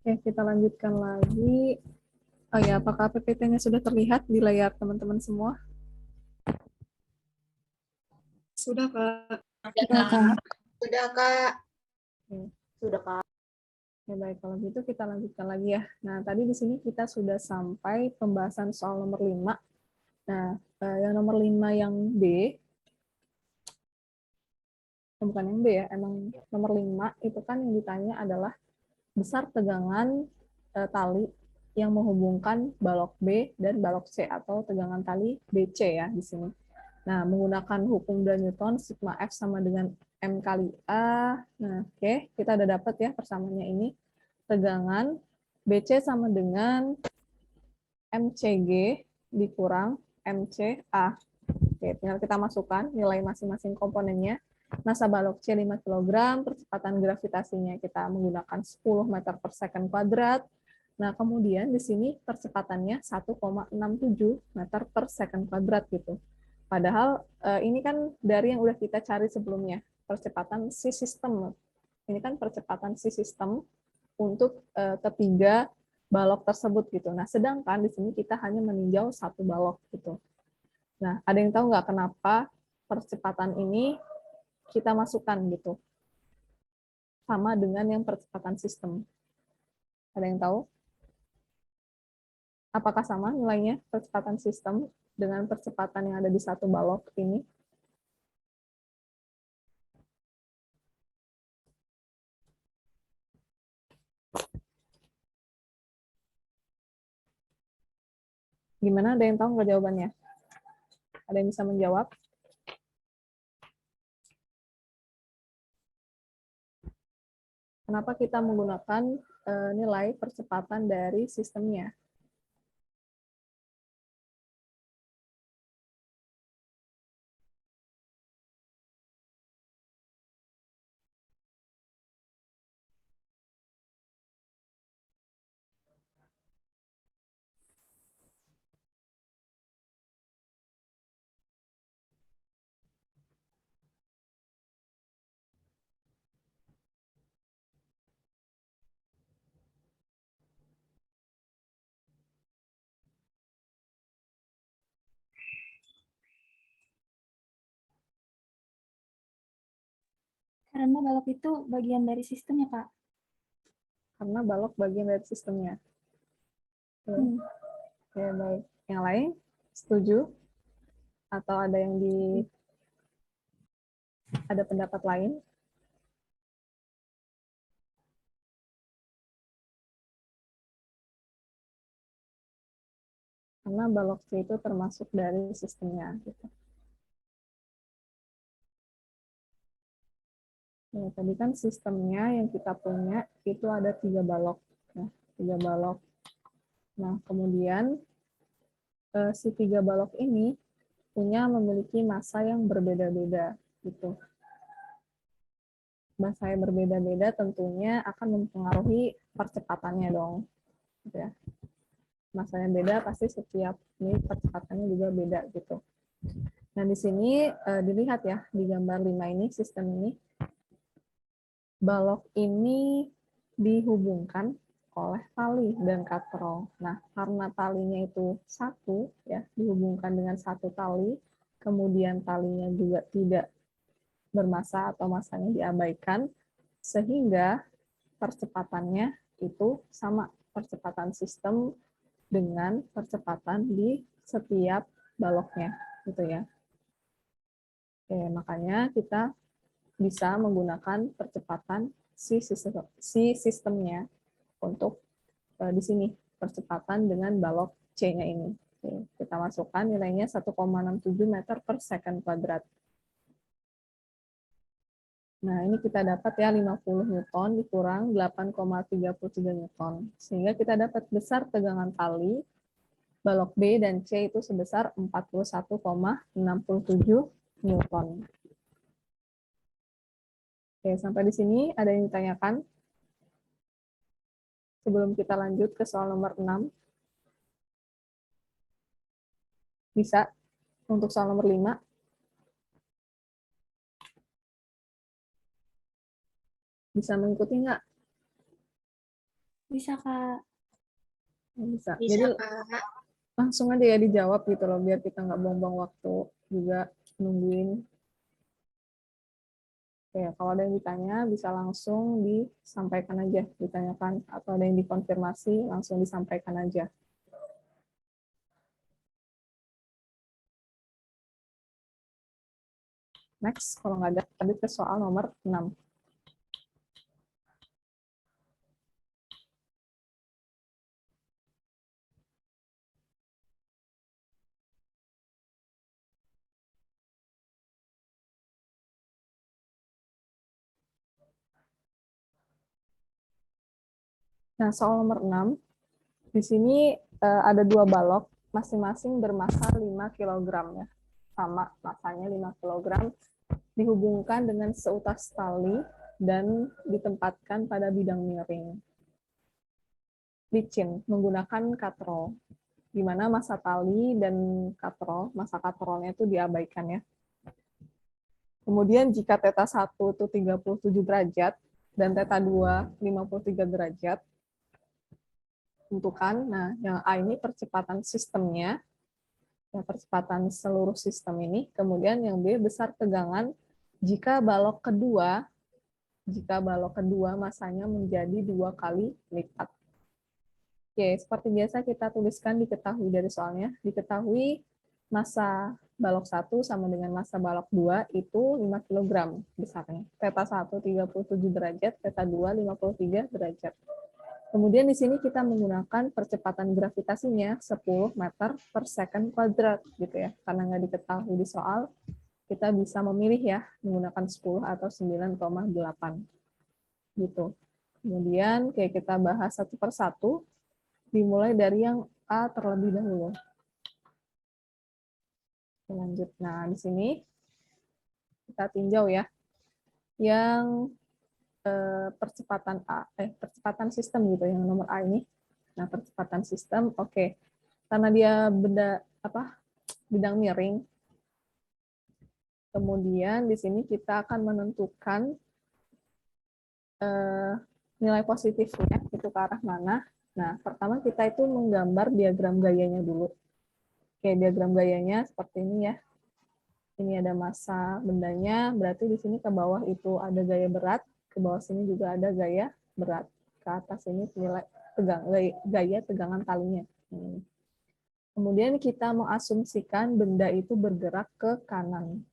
Oke, kita lanjutkan lagi. Oh ya, apakah PPT-nya sudah terlihat di layar teman-teman semua? Sudah, Kak. Sudah, Kak. Sudah, Kak. Oke. Sudah, Kak. Ya, baik, kalau gitu kita lanjutkan lagi ya. Nah, tadi di sini kita sudah sampai pembahasan soal nomor 5. Nah, yang nomor 5 yang B, bukan yang B ya, emang nomor 5 itu kan yang ditanya adalah besar tegangan tali yang menghubungkan balok B dan balok C atau tegangan tali BC ya di sini. Nah, menggunakan hukum de Newton, sigma F sama dengan M kali A. Nah, oke, kita udah dapat ya persamaannya ini. Tegangan BC sama dengan MCG dikurang MCA. Oke, tinggal kita masukkan nilai masing-masing komponennya. Massa balok C 5 kg, percepatan gravitasinya kita menggunakan 10 meter per second kuadrat. Nah, kemudian di sini percepatannya 1,67 meter per second kuadrat gitu. Padahal ini kan dari yang udah kita cari sebelumnya, percepatan si sistem. Ini kan percepatan si sistem untuk ketiga balok tersebut gitu. Nah, sedangkan di sini kita hanya meninjau satu balok gitu. Nah, ada yang tahu nggak kenapa percepatan ini kita masukkan gitu? Sama dengan yang percepatan sistem. Ada yang tahu? Apakah sama nilainya percepatan sistem dengan percepatan yang ada di satu balok ini? Gimana? Ada yang tahu nggak jawabannya? Ada yang bisa menjawab? Kenapa kita menggunakan nilai percepatan dari sistemnya? Karena balok itu bagian dari sistemnya, Kak. Karena balok bagian dari sistemnya. Oke, baik. Yang lain? Setuju? Atau ada pendapat lain? Karena balok C itu termasuk dari sistemnya. Gitu. Nah, tadi kan sistemnya yang kita punya itu ada 3 balok. Nah, 3 balok. Nah, kemudian si 3 balok ini memiliki massa yang berbeda-beda. Gitu. Massa yang berbeda-beda tentunya akan mempengaruhi percepatannya dong. Gitu ya. Masanya beda, pasti setiap ini percepatannya juga beda gitu. Nah, di sini dilihat ya, di gambar 5 ini, sistem ini, balok ini dihubungkan oleh tali dan katrol. Nah, karena talinya itu satu, ya, dihubungkan dengan satu tali, kemudian talinya juga tidak bermassa atau massanya diabaikan, sehingga percepatannya itu sama, percepatan sistem dengan percepatan di setiap baloknya, gitu ya. Oke, makanya kita bisa menggunakan percepatan si sistemnya untuk di sini percepatan dengan balok C-nya ini. Oke, kita masukkan nilainya 1,67 meter per second kuadrat. Nah, ini kita dapat ya 50 Newton dikurang 8,33 Newton. Sehingga kita dapat besar tegangan tali balok B dan C itu sebesar 41,67 Newton. Oke, sampai di sini ada yang ditanyakan? Sebelum kita lanjut ke soal nomor 6. Bisa untuk soal nomor 5. Bisa mengikuti nggak? Bisa, Kak. Bisa. Bisa, Jadi Kak. langsung aja ya dijawab gitu loh, biar kita nggak buang-buang waktu juga nungguin. Oke, kalau ada yang ditanya bisa langsung disampaikan aja, ditanyakan, atau ada yang dikonfirmasi langsung disampaikan aja. Next, kalau nggak ada, tadi ke soal nomor 6. Nah, soal nomor 6, di sini ada 2 balok, masing-masing bermassa 5 kg ya. Sama, masanya 5 kg, dihubungkan dengan seutas tali dan ditempatkan pada bidang miring. Licin menggunakan katrol, di mana massa tali dan katrol, massa katrolnya itu diabaikan ya. Kemudian jika θ 1 itu 37 derajat dan θ 2 53 derajat, tentukan. Nah, yang A ini percepatan sistemnya, yang percepatan seluruh sistem ini. Kemudian yang B besar tegangan jika balok kedua masanya menjadi 2 kali lipat. Oke, seperti biasa kita tuliskan diketahui dari soalnya. Diketahui massa balok 1 sama dengan massa balok 2 itu 5 kg besarnya. θ 1 37 derajat, θ 2 53 derajat. Kemudian di sini kita menggunakan percepatan gravitasinya 10 meter per second kuadrat gitu ya. Karena nggak diketahui di soal, kita bisa memilih ya menggunakan 10 atau 9,8 gitu. Kemudian kayak kita bahas satu persatu, dimulai dari yang A terlebih dahulu. Lanjut. Nah, di sini kita tinjau ya. Yang percepatan sistem gitu, yang nomor A ini. Nah, percepatan sistem, oke. Karena dia bidang miring, kemudian di sini kita akan menentukan nilai positifnya itu ke arah mana. Nah, pertama kita itu menggambar diagram gayanya dulu. Oke, diagram gayanya seperti ini ya. Ini ada massa bendanya, berarti di sini ke bawah itu ada gaya berat, ke bawah sini juga ada gaya berat. Ke atas ini nilai gaya tegangan talinya. Kemudian kita mengasumsikan benda itu bergerak ke kanan.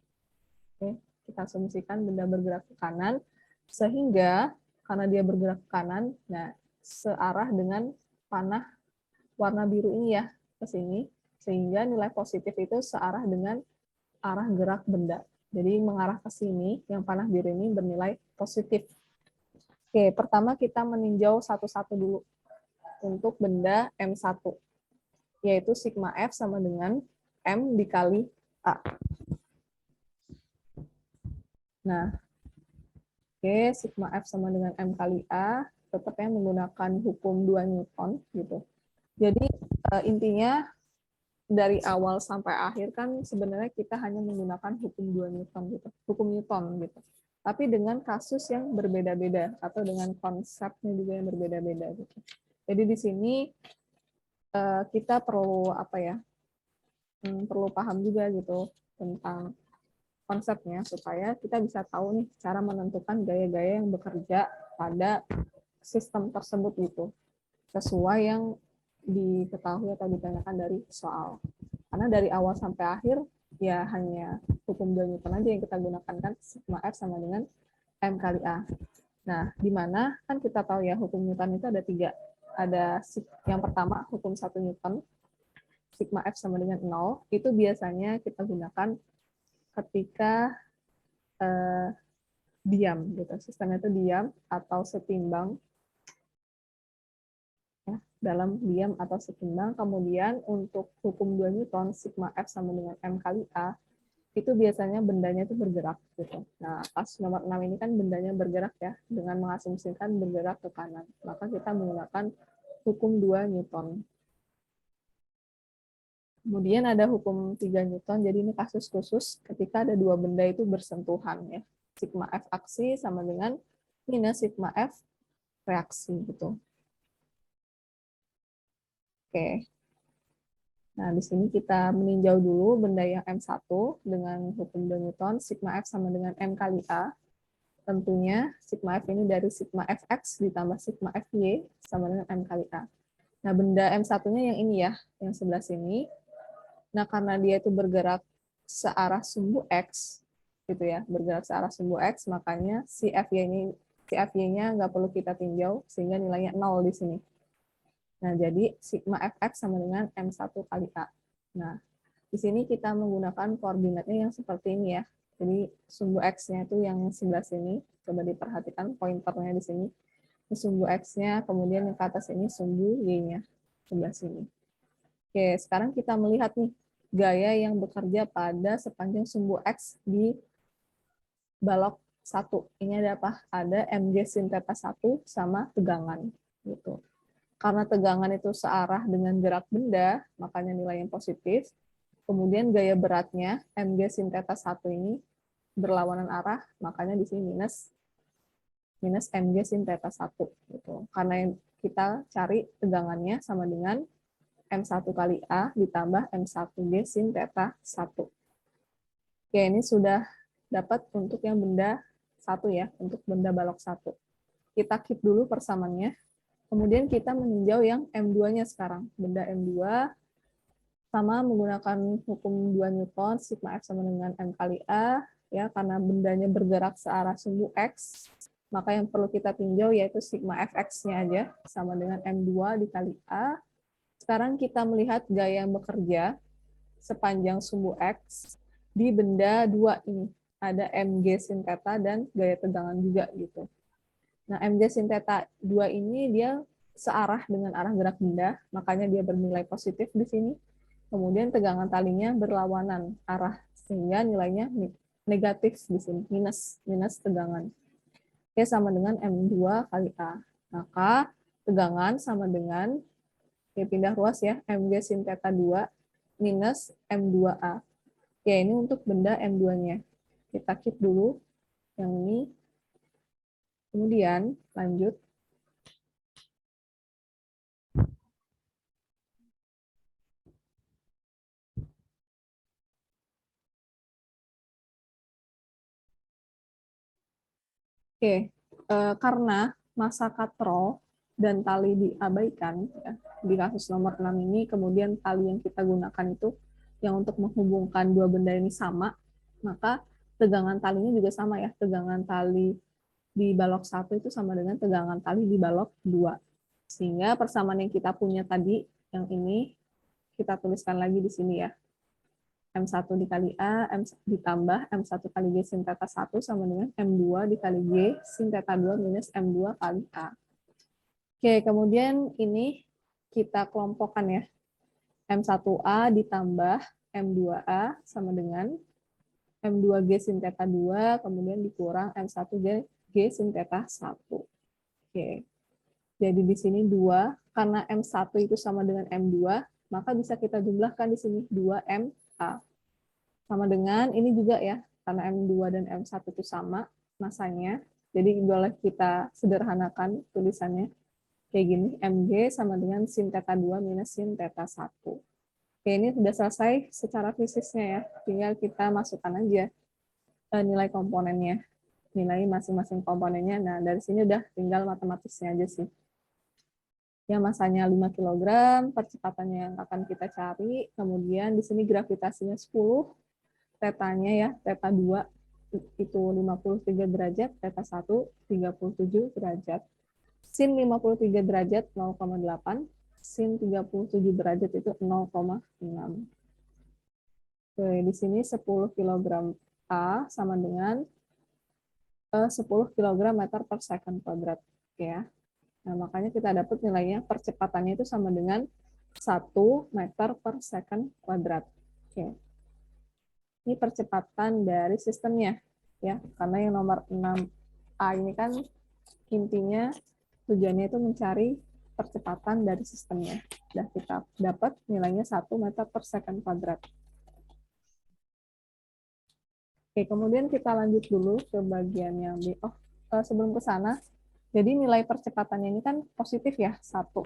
Oke, kita asumsikan benda bergerak ke kanan, sehingga karena dia bergerak ke kanan, nah searah dengan panah warna biru ini ya, ke sini, sehingga nilai positif itu searah dengan arah gerak benda. Jadi mengarah ke sini, yang panah biru ini bernilai positif. Oke, pertama kita meninjau satu-satu dulu untuk benda M1, yaitu sigma F sama dengan M dikali A. Nah, oke, sigma F sama dengan M kali A, tetapnya menggunakan hukum 2 Newton gitu. Jadi intinya dari awal sampai akhir kan sebenarnya kita hanya menggunakan hukum 2 Newton gitu, hukum Newton gitu. Tapi dengan kasus yang berbeda-beda atau dengan konsepnya juga yang berbeda-beda gitu. Jadi di sini kita perlu perlu paham juga gitu tentang konsepnya supaya kita bisa tahu nih cara menentukan gaya-gaya yang bekerja pada sistem tersebut gitu, sesuai yang diketahui atau ditanyakan dari soal. Karena dari awal sampai akhir ya hanya hukum 2 Newton aja yang kita gunakan kan, sigma F sama dengan M kali A. Nah, di mana kan kita tahu ya hukum Newton itu ada 3. Ada yang pertama hukum 1 Newton, sigma F sama dengan 0, itu biasanya kita gunakan ketika diam gitu. Sistemnya itu diam atau setimbang ya, dalam diam atau setimbang. Kemudian untuk hukum 2 Newton, sigma F sama dengan M kali A, itu biasanya bendanya itu bergerak gitu. Nah, pas nomor 6 ini kan bendanya bergerak ya, dengan mengasumsikan bergerak ke kanan. Maka kita menggunakan hukum 2 Newton. Kemudian ada hukum 3 Newton, jadi ini kasus khusus ketika ada dua benda itu bersentuhan ya. Sigma F aksi sama dengan minus sigma F reaksi gitu. Oke. Nah, di sini kita meninjau dulu benda yang M1 dengan hukum de Newton, sigma F sama dengan M kali A. Tentunya sigma F ini dari sigma Fx ditambah sigma Fy sama dengan M kali A. Nah, benda M1-nya yang ini ya, yang sebelah sini. Nah, karena dia itu bergerak searah sumbu X, gitu ya, bergerak searah sumbu X, makanya si Fy-nya nggak perlu kita tinjau, sehingga nilainya 0 di sini. Nah, jadi sigma Fx sama dengan M1 kali A. Nah, di sini kita menggunakan koordinatnya yang seperti ini ya. Jadi sumbu X-nya itu yang sebelah sini. Coba diperhatikan pointernya di sini. Ini sumbu X-nya, kemudian yang ke atas ini sumbu Y-nya sebelah sini. Oke, sekarang kita melihat nih gaya yang bekerja pada sepanjang sumbu X di balok 1. Ini ada apa? Ada Mg sin theta 1 sama tegangan. Gitu. Karena tegangan itu searah dengan gerak benda, makanya nilainya positif. Kemudian gaya beratnya, Mg sin theta 1 ini berlawanan arah, makanya di sini minus Mg sin theta 1. Gitu. Karena yang kita cari tegangannya sama dengan M1 kali A ditambah M1G sin theta 1. Oke, ini sudah dapat untuk yang benda 1 ya, untuk benda balok 1. Kita keep dulu persamaannya. Kemudian kita meninjau yang M2-nya sekarang. Benda M2 sama menggunakan hukum 2 Newton, sigma F sama dengan M kali A, ya, karena bendanya bergerak searah sumbu X, maka yang perlu kita tinjau yaitu sigma Fx-nya aja, sama dengan M2 dikali A. Sekarang kita melihat gaya yang bekerja sepanjang sumbu X di benda 2 ini. Ada Mg sin theta dan gaya tegangan juga gitu. Nah, Mg sin theta 2 ini dia searah dengan arah gerak benda, makanya dia bernilai positif di sini. Kemudian tegangan talinya berlawanan arah, sehingga nilainya negatif di sini, minus tegangan. Oke, sama dengan M2 kali A. Maka tegangan sama dengan, ya pindah ruas ya, Mg sin theta 2 minus M2A. Oke, ini untuk benda M2-nya. Kita keep dulu yang ini. Kemudian lanjut. Oke, karena massa katrol dan tali diabaikan, ya, di kasus nomor 6 ini, kemudian tali yang kita gunakan itu yang untuk menghubungkan dua benda ini sama, maka tegangan talinya juga sama ya, tegangan tali di balok 1 itu sama dengan tegangan tali di balok 2. Sehingga persamaan yang kita punya tadi, yang ini, kita tuliskan lagi di sini ya. M1 dikali A, ditambah M1 kali G sin theta 1 sama dengan M2 dikali G sin theta 2 minus M2 kali A. Oke, kemudian ini kita kelompokkan ya. M1A ditambah M2A sama dengan M2G sin theta 2, kemudian dikurang M1G sin theta 1. Oke. Jadi di sini 2, karena M1 itu sama dengan M2, maka bisa kita jumlahkan di sini 2MA. Sama dengan ini juga ya, karena M2 dan M1 itu sama masanya, jadi boleh kita sederhanakan tulisannya kayak gini, Mg sama dengan sin theta 2 minus sin theta 1. Oke, ini sudah selesai secara fisiknya ya, tinggal kita masukkan aja nilai komponennya, nilai masing-masing komponennya. Nah, dari sini udah tinggal matematisnya aja sih. Ya, masanya 5 kg, percepatannya yang akan kita cari, kemudian di sini gravitasinya 10, tetanya ya, theta 2 itu 53 derajat, theta 1 37 derajat. Sin 53 derajat 0,8, sin 37 derajat itu 0,6. Oke, di sini 10 kg A sama dengan 10 kg meter per second kuadrat. Oke ya. Nah, makanya kita dapat nilainya percepatannya itu sama dengan 1 meter per second kuadrat. Oke. Ini percepatan dari sistemnya ya, karena yang nomor 6A ini kan intinya tujuannya itu mencari percepatan dari sistemnya. Dan kita dapat nilainya 1 meter per second kuadrat. Oke, kemudian kita lanjut dulu ke bagian yang sebelum ke sana, jadi nilai percepatannya ini kan positif ya, 1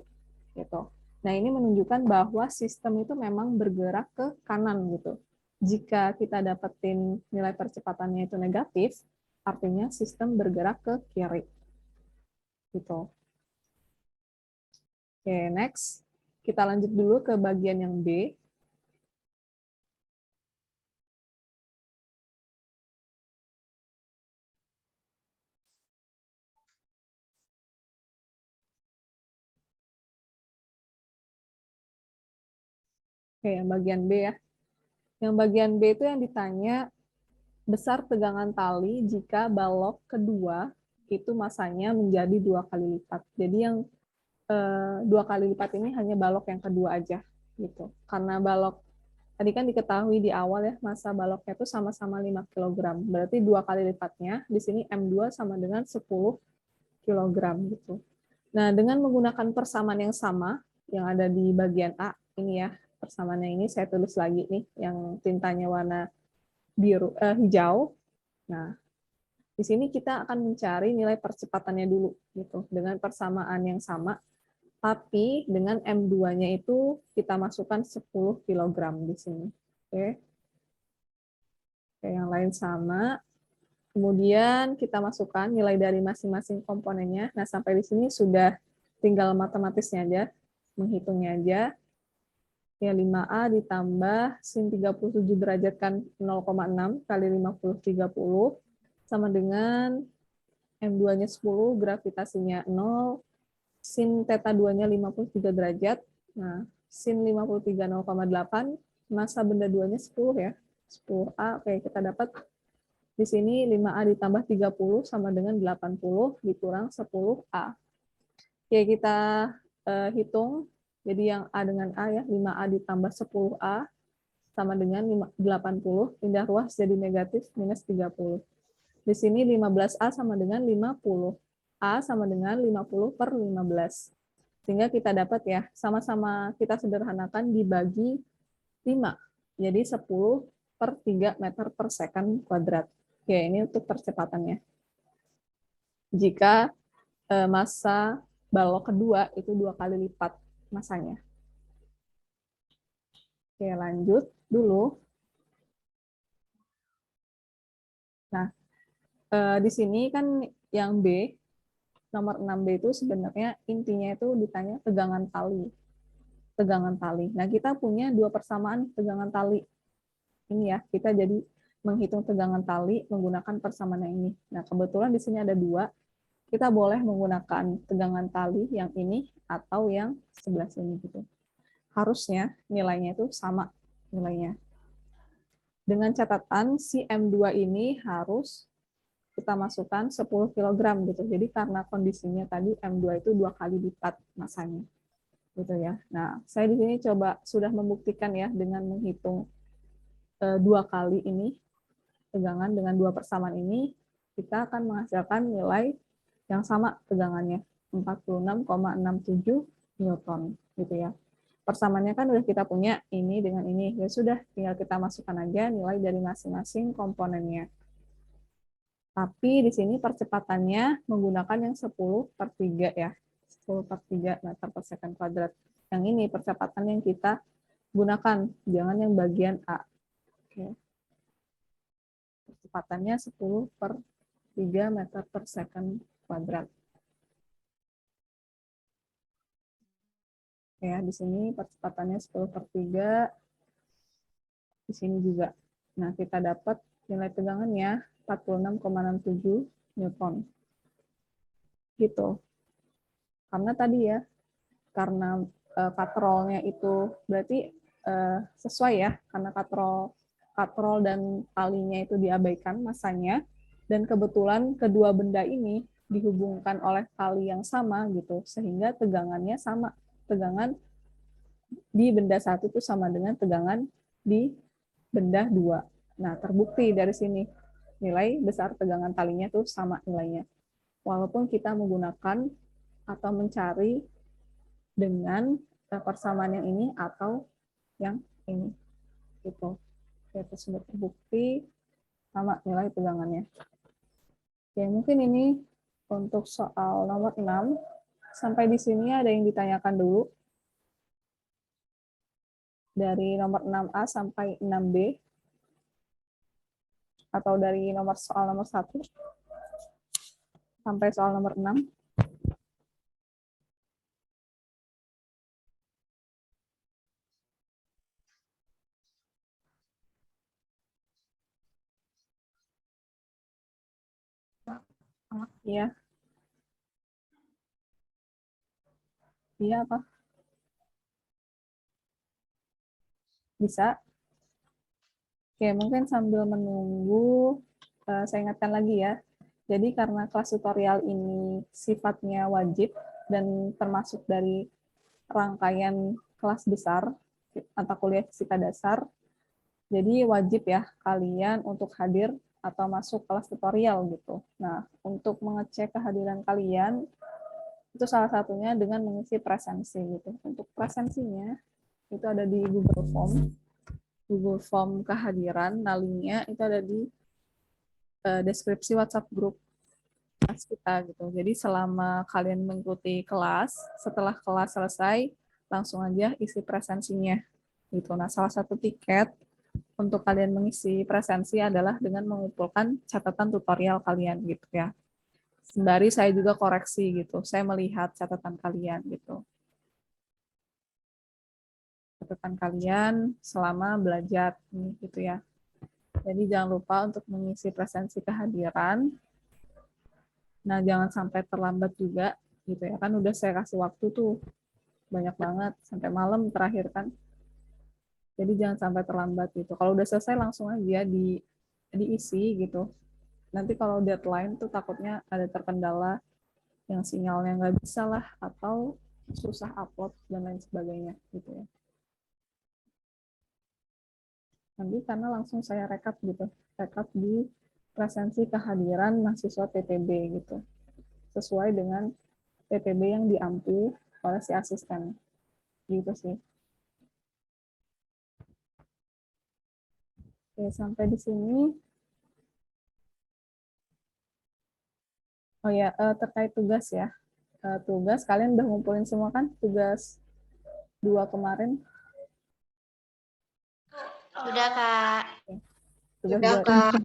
gitu. Nah, ini menunjukkan bahwa sistem itu memang bergerak ke kanan gitu. Jika kita dapetin nilai percepatannya itu negatif, artinya sistem bergerak ke kiri. Gitu. Oke, next. Kita lanjut dulu ke bagian yang B. Oke, yang bagian B ya. Yang bagian B itu yang ditanya besar tegangan tali jika balok kedua itu masanya menjadi 2 kali lipat. Jadi yang 2 kali lipat ini hanya balok yang kedua aja gitu. Karena balok tadi kan diketahui di awal ya masa baloknya itu sama-sama 5 kg. Berarti 2 kali lipatnya di sini M2 sama dengan 10 kg gitu. Nah, dengan menggunakan persamaan yang sama yang ada di bagian A ini ya, persamaannya ini saya tulis lagi nih yang tintanya warna hijau. Nah, di sini kita akan mencari nilai percepatannya dulu gitu dengan persamaan yang sama, tapi dengan M2-nya itu kita masukkan 10 kg di sini. Oke. Oke, yang lain sama. Kemudian kita masukkan nilai dari masing-masing komponennya. Nah, sampai di sini sudah tinggal matematisnya aja, menghitungnya aja. Ya, 5A ditambah sin 37 derajat kan 0,6 kali 50 30 sama dengan M2-nya 10, gravitasinya 0, sin theta 2-nya 53 derajat. Nah, sin 53 0,8, massa benda 2-nya 10 ya. 10A, oke kita dapat di sini 5A ditambah 30 sama dengan 80 dikurang 10A. Oke, kita hitung. Jadi yang A dengan A ya, 5A ditambah 10A sama dengan 80, pindah ruas jadi negatif minus 30. Di sini 15A sama dengan 50. A sama dengan 50 per 15. Sehingga kita dapat ya, sama-sama kita sederhanakan dibagi 5. Jadi 10 per 3 meter per second kuadrat. Oke, ini untuk percepatannya. Jika massa balok kedua itu 2 kali lipat masanya. Oke, lanjut dulu. Nah, di sini kan yang B, nomor 6B itu sebenarnya intinya itu ditanya tegangan tali. Tegangan tali. Nah, kita punya 2 persamaan tegangan tali. Ini ya, kita jadi menghitung tegangan tali menggunakan persamaan yang ini. Nah, kebetulan di sini ada 2. Kita boleh menggunakan tegangan tali yang ini atau yang sebelah sini gitu. Harusnya nilainya itu sama nilainya. Dengan catatan si M2 ini harus kita masukkan 10 kg gitu. Jadi karena kondisinya tadi M2 itu 2 kali lipat masanya. Gitu ya. Nah, saya di sini coba sudah membuktikan ya dengan menghitung 2 kali ini tegangan dengan 2 persamaan ini, kita akan menghasilkan nilai yang sama tegangannya, 46,67 Newton gitu ya. Persamaannya kan udah kita punya ini dengan ini. Ya sudah, tinggal kita masukkan aja nilai dari masing-masing komponennya. Tapi di sini percepatannya menggunakan yang 10 per 3 ya. 10 per 3 meter per second kuadrat. Yang ini percepatan yang kita gunakan, jangan yang bagian A. Oke. Percepatannya 10 per 3 meter per second kuadrat. Ya, di sini percepatannya 10 per 3, di sini juga. Nah, kita dapat nilai tegangannya 46,67 Newton. Gitu. Karena tadi ya, karena katrolnya itu berarti sesuai ya, karena katrol dan talinya itu diabaikan masanya, dan kebetulan kedua benda ini dihubungkan oleh tali yang sama gitu, sehingga tegangannya sama. Tegangan di benda satu itu sama dengan tegangan di benda 2. Nah, terbukti dari sini nilai besar tegangan talinya itu sama nilainya. Walaupun kita menggunakan atau mencari dengan persamaan yang ini atau yang ini. Gitu. Itu sudah terbukti sama nilai tegangannya. Oke, mungkin ini untuk soal nomor 6. Sampai di sini ada yang ditanyakan dulu. dari nomor 6A sampai 6B, atau dari soal nomor 1 sampai soal nomor 6. Iya. Iya apa? Bisa. Oke, mungkin sambil menunggu, saya ingatkan lagi ya. Jadi karena kelas tutorial ini sifatnya wajib dan termasuk dari rangkaian kelas besar mata kuliah fisika dasar, jadi wajib ya kalian untuk hadir atau masuk kelas tutorial gitu. Nah, untuk mengecek kehadiran kalian, itu salah satunya dengan mengisi presensi gitu. Untuk presensinya, itu ada di Google Form kehadiran. Nah, linknya itu ada di deskripsi WhatsApp grup kelas kita gitu. Jadi selama kalian mengikuti kelas, setelah kelas selesai, langsung aja isi presensinya gitu. Nah, salah satu tiket untuk kalian mengisi presensi adalah dengan mengumpulkan catatan tutorial kalian gitu ya. Sembari saya juga koreksi gitu. Saya melihat catatan kalian gitu. Catatan kalian selama belajar gitu ya. Jadi jangan lupa untuk mengisi presensi kehadiran. Nah, jangan sampai terlambat juga gitu ya. Kan udah saya kasih waktu tuh banyak banget sampai malam terakhir kan. Jadi jangan sampai terlambat gitu. Kalau udah selesai langsung aja diisi gitu. Nanti kalau deadline tuh takutnya ada terkendala yang sinyalnya nggak bisa lah atau susah upload dan lain sebagainya gitu ya. Nanti karena langsung saya rekap gitu, rekap di presensi kehadiran mahasiswa TPB gitu, sesuai dengan TPB yang diampu oleh si asisten gitu sih. Oke, sampai di sini. Oh ya, terkait tugas ya. Tugas kalian udah ngumpulin semua kan tugas 2 kemarin? Udah, Kak. Oke. Tugas Udah, 2. Kak.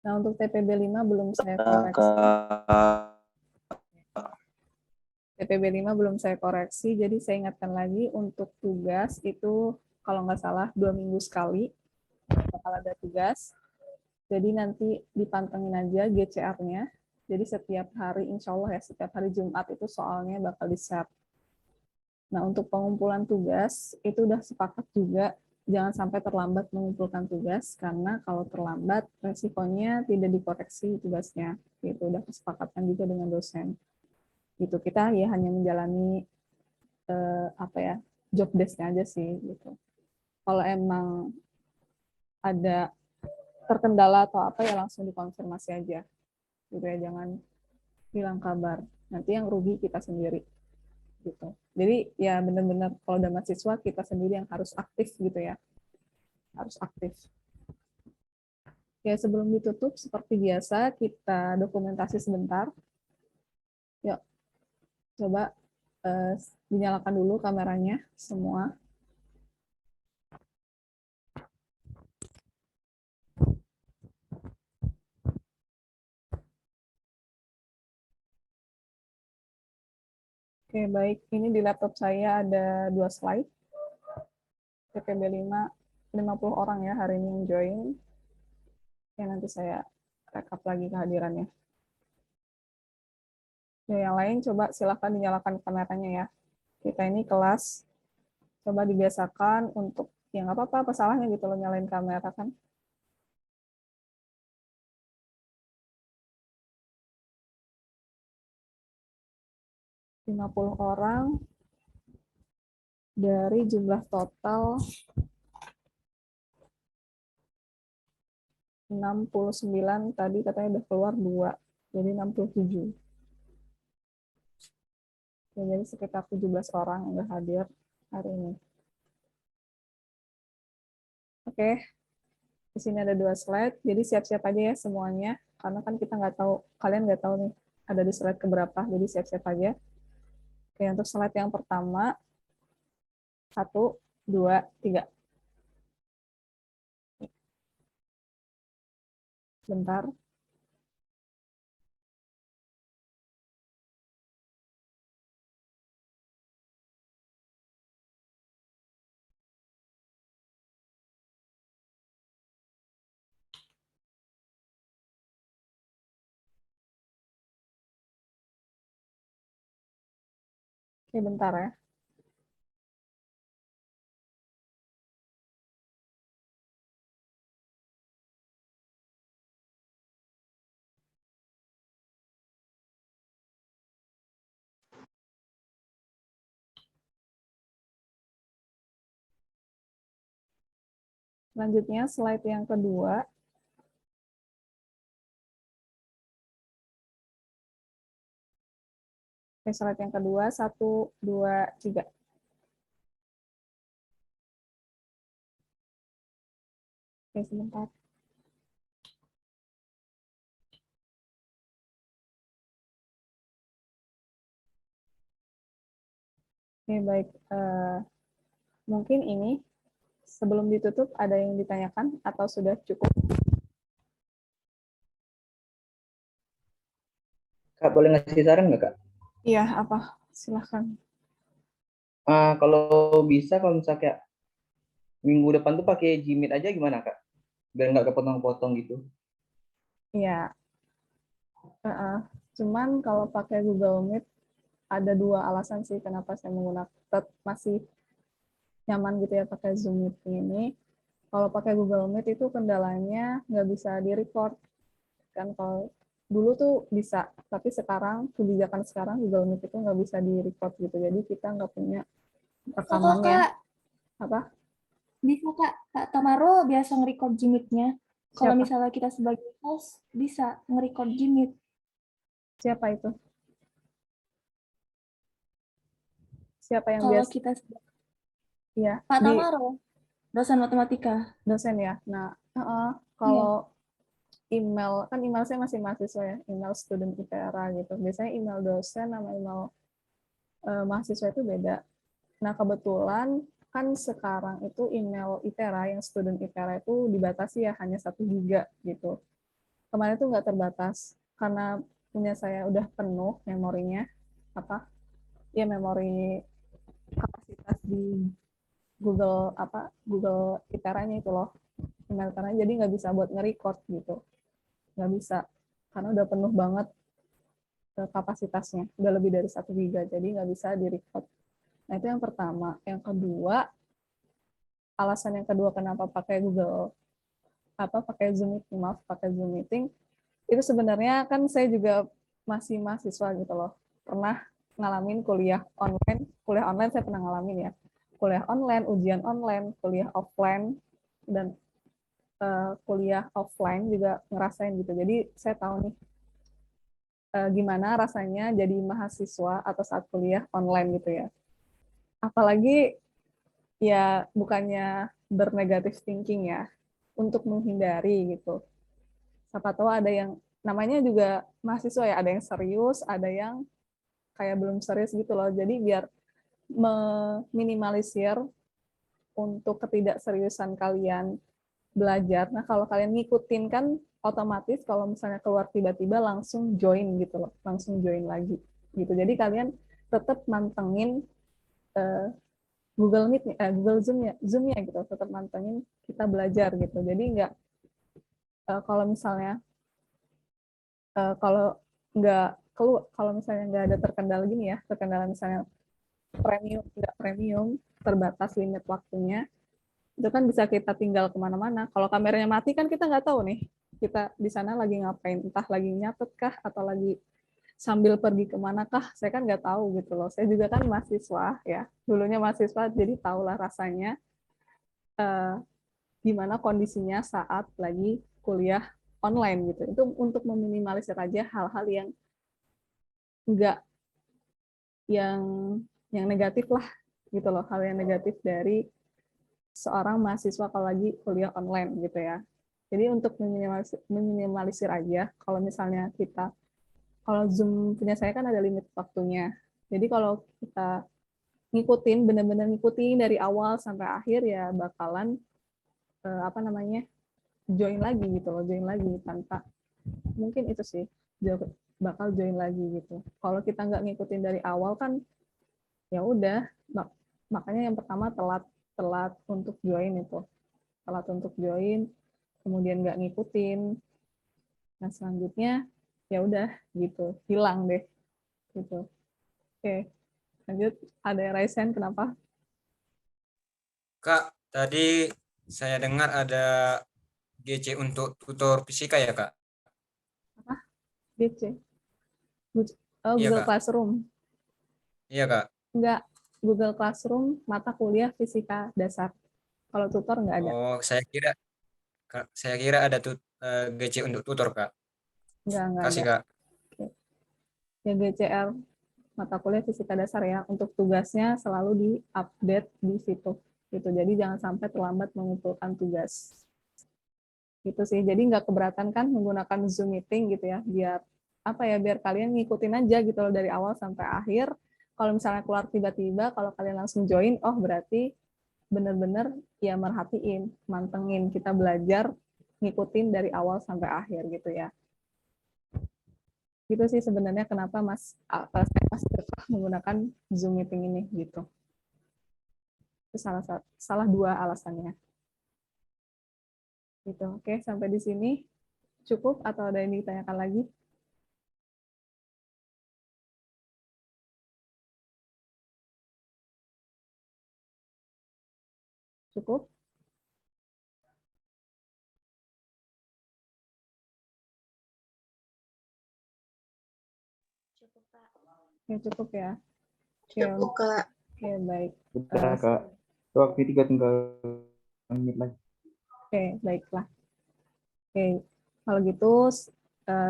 Nah, untuk TPB 5 belum saya koreksi. TPB 5 belum saya koreksi, jadi saya ingatkan lagi untuk tugas itu kalau nggak salah 2 minggu sekali bakal ada tugas. Jadi nanti dipantengin aja GCR-nya. Jadi setiap hari, insya Allah ya, setiap hari Jumat itu soalnya bakal di-share. Nah, untuk pengumpulan tugas, itu udah sepakat juga, jangan sampai terlambat mengumpulkan tugas, karena kalau terlambat, resikonya tidak dikoreksi tugasnya. Itu udah kesepakatan juga dengan dosen. Gitu, kita ya hanya menjalani apa ya, job desk-nya aja sih. Gitu. Kalau emang ada terkendala atau apa ya langsung dikonfirmasi aja. Gitu ya, jangan hilang kabar. Nanti yang rugi kita sendiri. Gitu. Jadi ya benar-benar kalau udah mahasiswa kita sendiri yang harus aktif gitu ya. Harus aktif. Ya sebelum ditutup seperti biasa kita dokumentasi sebentar. Yuk coba dinyalakan dulu kameranya semua. Oke, baik. Ini di laptop saya ada 2 slide. TPB 5, 50 orang ya hari ini yang join. Ya, nanti saya rekap lagi kehadirannya. Ya, yang lain coba silakan dinyalakan kameranya ya. Kita ini kelas, coba dibiasakan untuk, ya nggak apa-apa, apa salahnya gitu loh nyalain kamera kan. Puluh orang dari jumlah total 69, tadi katanya udah keluar 2, jadi 67. Ya, jadi sekitar 17 orang yang udah hadir hari ini. Oke, di sini ada 2 slide, jadi siap-siap aja ya semuanya, karena kan kita nggak tahu, kalian nggak tahu nih ada di slide keberapa, jadi siap-siap aja. Oke, untuk slide yang pertama, 1, 2, 3. Bentar. Oke, bentar ya. Selanjutnya, slide yang kedua. Oke, slide yang kedua, 1, 2, 3. Oke, sebentar. Oke, baik. Mungkin ini sebelum ditutup ada yang ditanyakan atau sudah cukup? Kak, boleh ngasih saran nggak, Kak? Iya, apa? Silahkan. Kalau bisa, kalau misalnya kayak minggu depan tuh pakai Gmeet aja gimana, Kak? Biar nggak kepotong-potong gitu. Iya. Cuman kalau pakai Google Meet, ada 2 alasan sih kenapa saya menggunakan masih nyaman gitu ya pakai Zoom Meeting ini. Kalau pakai Google Meet itu kendalanya nggak bisa di-record. Kan kalau dulu tuh bisa, tapi sekarang, kebijakan sekarang Google Meet itu nggak bisa di-record gitu. Jadi kita nggak punya Bisa kok, rekamannya. Kak. Apa? Bisa, Kak. Kak Tamaro biasa nge-record Gmeet-nya. Kalau Siapa? misalnya kita sebagai host, bisa nge-record Gmeet. Siapa itu? Siapa yang Kalau biasa? kita Ya, Pak di Tamaro, dosen matematika. dosen ya. Nah, Iya. kalau email, kan email saya masih mahasiswa ya, email student ITERA gitu. Biasanya email dosen sama email mahasiswa itu beda. Nah, kebetulan kan sekarang itu email ITERA yang student ITERA itu dibatasi ya hanya 1 GB gitu. Kemarin itu nggak terbatas karena punya saya udah penuh memorinya, apa ya, memori kapasitas di Google ITERA-nya itu loh, email ITERA, jadi nggak bisa buat nge-record gitu, nggak bisa karena udah penuh banget kapasitasnya, udah lebih dari 1 GB, jadi nggak bisa di-record. Nah, itu yang pertama. Yang kedua, alasan yang kedua kenapa pakai pakai Zoom Meeting, maaf, pakai Zoom Meeting, itu sebenarnya kan saya juga masih mahasiswa gitu loh. Pernah ngalamin kuliah online saya pernah ngalamin ya. Kuliah online, ujian online, kuliah offline, dan kuliah offline juga ngerasain gitu. Jadi saya tahu nih gimana rasanya jadi mahasiswa atau saat kuliah online gitu ya. Apalagi ya bukannya bernegatif thinking ya, untuk menghindari gitu. Siapa tahu ada yang namanya juga mahasiswa ya, ada yang serius, ada yang kayak belum serius gitu loh. Jadi biar meminimalisir untuk ketidakseriusan kalian belajar. Nah, kalau kalian ngikutin kan otomatis kalau misalnya keluar tiba-tiba langsung join gitu loh, langsung join lagi gitu. Jadi kalian tetap mantengin uh, Google Meet, Google Zoom-nya gitu, tetap mantengin kita belajar gitu. Jadi nggak kalau misalnya kalau nggak kalau misalnya nggak ada terkendala gini ya, terkendala misalnya nggak premium, terbatas limit waktunya, itu kan bisa kita tinggal kemana-mana. Kalau kameranya mati kan kita nggak tahu nih, kita di sana lagi ngapain, entah lagi nyatet kah, atau lagi sambil pergi kemana kah, saya kan nggak tahu gitu loh. Saya juga kan mahasiswa ya, dulunya mahasiswa, jadi tahulah rasanya eh, gimana kondisinya saat lagi kuliah online gitu. Itu untuk meminimalisir aja hal-hal yang nggak yang negatif lah gitu loh, hal yang negatif dari seorang mahasiswa kalau lagi kuliah online gitu ya. Jadi untuk meminimalisir aja, kalau misalnya kalau Zoom punya saya kan ada limit waktunya. Jadi kalau kita ngikutin, bener-bener ngikutin dari awal sampai akhir ya bakalan join lagi gitu loh, join lagi tanpa, mungkin itu sih, bakal join lagi gitu. Kalau kita nggak ngikutin dari awal kan ya udah, makanya yang pertama telat untuk join itu, telat untuk join, kemudian nggak ngikutin, nah selanjutnya ya udah gitu, hilang deh gitu. Oke, lanjut, ada Raisen, kenapa? Kak, tadi saya dengar ada GC untuk tutor fisika ya, Kak? DC, Iya, Google Kak. Classroom. Iya, Kak. Enggak, Google Classroom mata kuliah fisika dasar. Kalau tutor nggak ada. Oh, saya kira ada GC untuk tutor, Kak. Nggak Kasih, ada. Kak. Oke. Ya GCR mata kuliah fisika dasar ya. Untuk tugasnya selalu di-update di situ. Gitu. Jadi jangan sampai terlambat mengumpulkan tugas. Gitu sih. Jadi nggak keberatan kan menggunakan Zoom meeting gitu ya. Biar biar kalian ngikutin aja gitu loh dari awal sampai akhir. Kalau misalnya keluar tiba-tiba, kalau kalian langsung join, oh berarti benar-benar ya merhatiin, mantengin, kita belajar ngikutin dari awal sampai akhir gitu ya. Gitu sih sebenarnya kenapa saya masih tetap menggunakan Zoom meeting ini gitu. Itu salah dua alasannya. Gitu. Oke, sampai di sini cukup atau ada yang ditanyakan lagi? Cukup? Cukup, Kak. Ya cukup ya. Oke, Cukup, Kak. oke baik. Udah, Kak. Waktu 3 tinggal menit lagi. Oke, baiklah. Oke, kalau gitu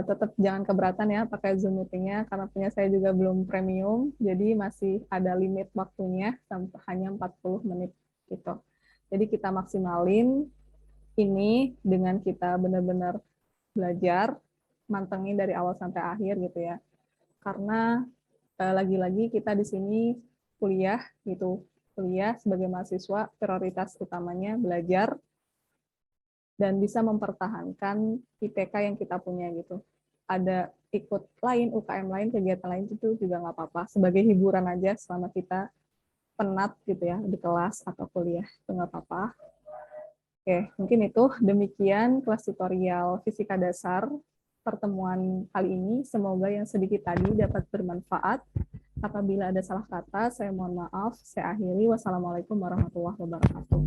tetap jangan keberatan ya pakai Zoom meeting-nya karena punya saya juga belum premium, jadi masih ada limit waktunya sampai hanya 40 menit gitu. Jadi kita maksimalin ini dengan kita benar-benar belajar, mantengin dari awal sampai akhir gitu ya. Karena lagi-lagi kita di sini kuliah gitu. Kuliah sebagai mahasiswa prioritas utamanya belajar dan bisa mempertahankan IPK yang kita punya gitu. Ada ikut lain, UKM lain, kegiatan lain itu juga nggak apa-apa. Sebagai hiburan aja selama kita penat gitu ya di kelas atau kuliah, itu nggak apa-apa. Oke, mungkin itu demikian kelas tutorial fisika dasar pertemuan kali ini. Semoga yang sedikit tadi dapat bermanfaat. Apabila ada salah kata, saya mohon maaf. Saya akhiri. Wassalamualaikum warahmatullahi wabarakatuh.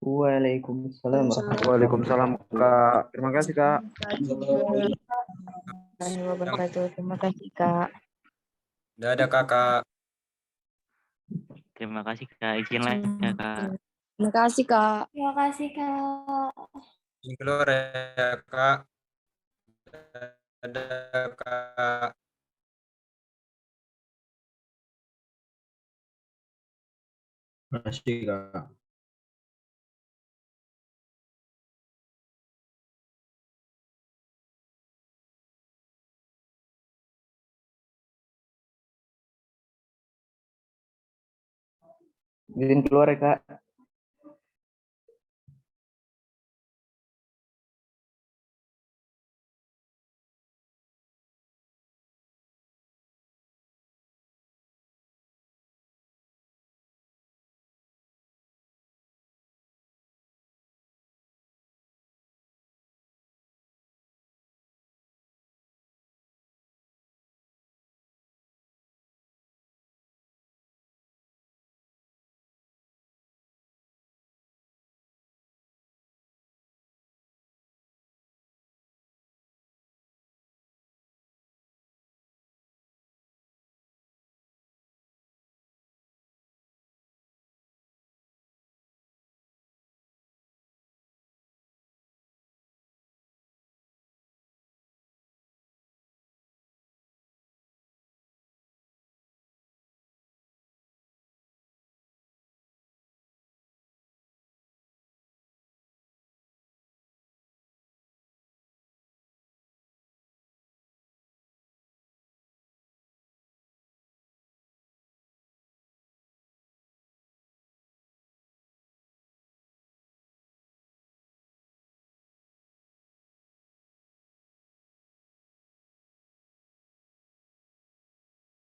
Waalaikumsalam warahmatullahi Waalaikumsalam, Kak. Terima kasih, Kak. Warahmatullahi wabarakatuh. Terima kasih, Kak. Dadah, Kakak. Terima kasih Kak, izin ya Kak. Terima kasih, Kak. Terima kasih, Kak. Izin keluar ya, Kak. Dadah, Kak. Terima kasih, Kak. Izin keluar ya, Kak.